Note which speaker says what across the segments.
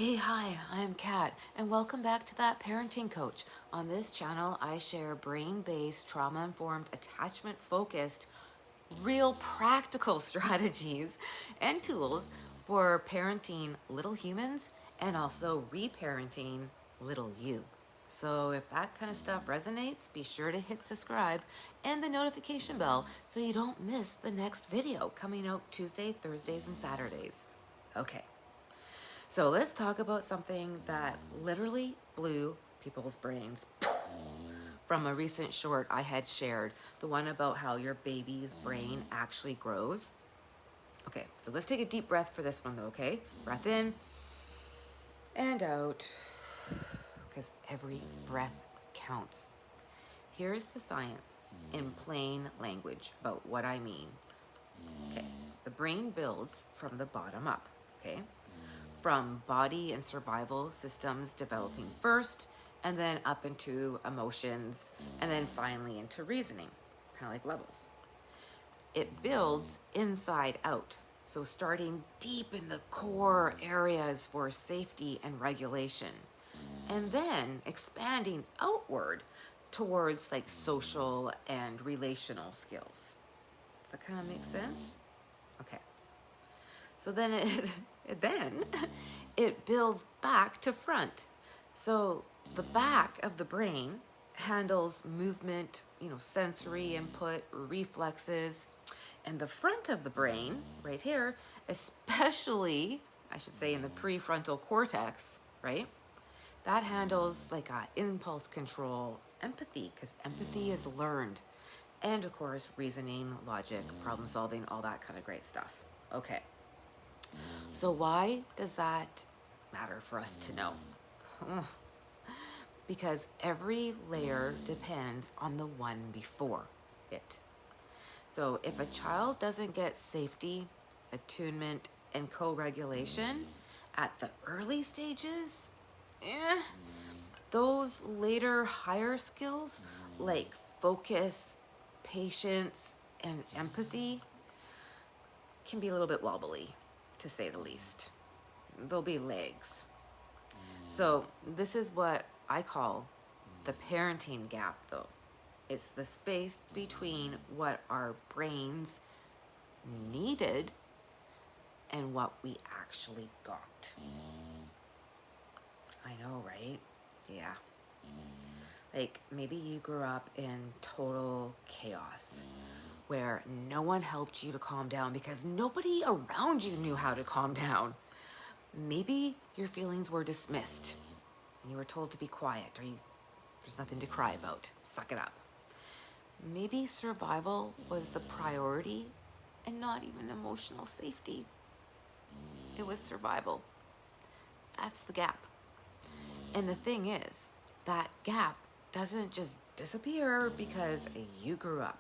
Speaker 1: Hey, hi, I'm Kat, and welcome back to That Parenting Coach. On this channel, I share brain-based, trauma-informed, attachment-focused, real practical strategies and tools for parenting little humans and also reparenting little you. So if that kind of stuff resonates, be sure to hit subscribe and the notification bell so you don't miss the next video coming out Tuesday, Thursdays, and Saturdays. Okay. So let's talk about something that literally blew people's brains from a recent short I had shared, the one about how your baby's brain actually grows. Okay, so let's take a deep breath for this one though, okay? Breath in and out, because every breath counts. Here's the science in plain language about what I mean. Okay, the brain builds from the bottom up, okay? From body and survival systems developing first, and then up into emotions, and then finally into reasoning, kind of like levels. It builds inside out, so starting deep in the core areas for safety and regulation, and then expanding outward towards like social and relational skills. Does that kind of make sense? Okay. So then it builds back to front. So the back of the brain handles movement, sensory input, reflexes, and the front of the brain, right here, especially, I should say in the prefrontal cortex, right? That handles like impulse control, empathy, because empathy is learned, and of course, reasoning, logic, problem solving, all that kind of great stuff. Okay. So why does that matter for us to know? Because every layer depends on the one before it. So if a child doesn't get safety, attunement, and co-regulation at the early stages, those later higher skills like focus, patience, and empathy can be a little bit wobbly, to say the least. There'll be legs. So this is what I call the parenting gap, though. It's the space between what our brains needed and what we actually got. I know, right? Yeah. Like maybe you grew up in total chaos, where no one helped you to calm down because nobody around you knew how to calm down. Maybe your feelings were dismissed and you were told to be quiet, or there's nothing to cry about, suck it up. Maybe survival was the priority and not even emotional safety. It was survival. That's the gap. And the thing is, that gap doesn't just disappear because you grew up.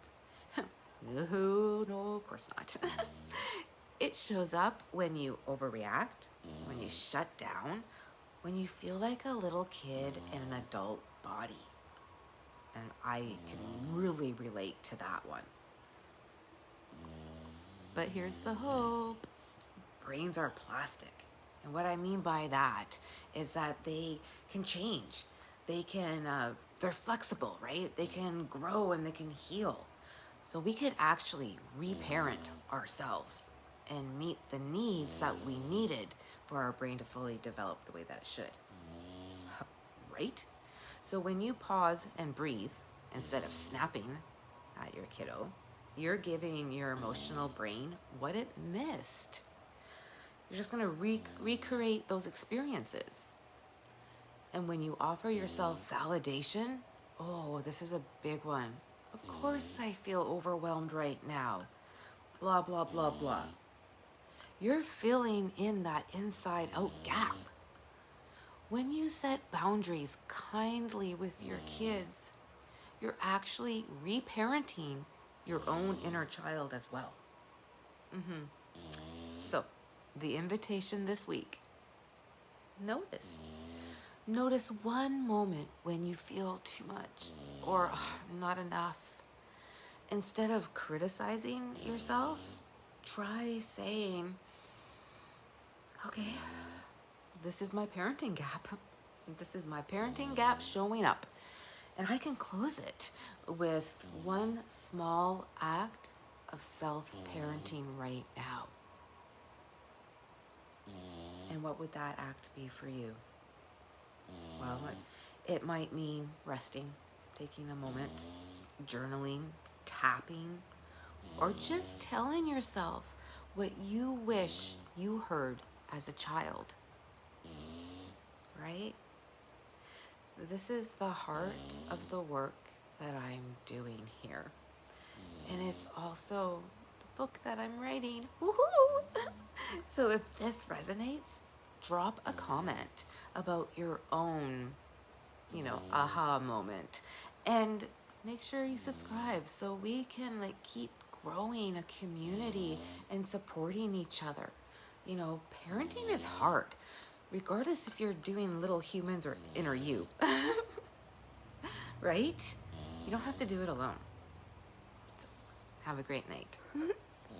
Speaker 1: No, of course not. It shows up when you overreact, when you shut down, when you feel like a little kid in an adult body. And I can really relate to that one. But here's the hope. Brains are plastic. And what I mean by that is that they can change. They're flexible, right? They can grow and they can heal. So we could actually reparent ourselves and meet the needs that we needed for our brain to fully develop the way that it should. Right? So when you pause and breathe, instead of snapping at your kiddo, you're giving your emotional brain what it missed. You're just going to recreate those experiences. And when you offer yourself validation, this is a big one. Of course I feel overwhelmed right now. Blah, blah, blah, blah. You're filling in that inside out gap. When you set boundaries kindly with your kids, you're actually reparenting your own inner child as well. So, the invitation this week, notice. Notice one moment when you feel too much or not enough. Instead of criticizing yourself, try saying, okay, this is my parenting gap. This is my parenting gap showing up. And I can close it with one small act of self-parenting right now. And what would that act be for you? Well, it might mean resting, taking a moment, journaling, tapping, or just telling yourself what you wish you heard as a child. Right? This is the heart of the work that I'm doing here. And it's also the book that I'm writing. Woohoo! So if this resonates, drop a comment about your own, aha moment. And make sure you subscribe so we can keep growing a community and supporting each other. Parenting is hard, regardless if you're doing little humans or inner you. Right? You don't have to do it alone. So, have a great night.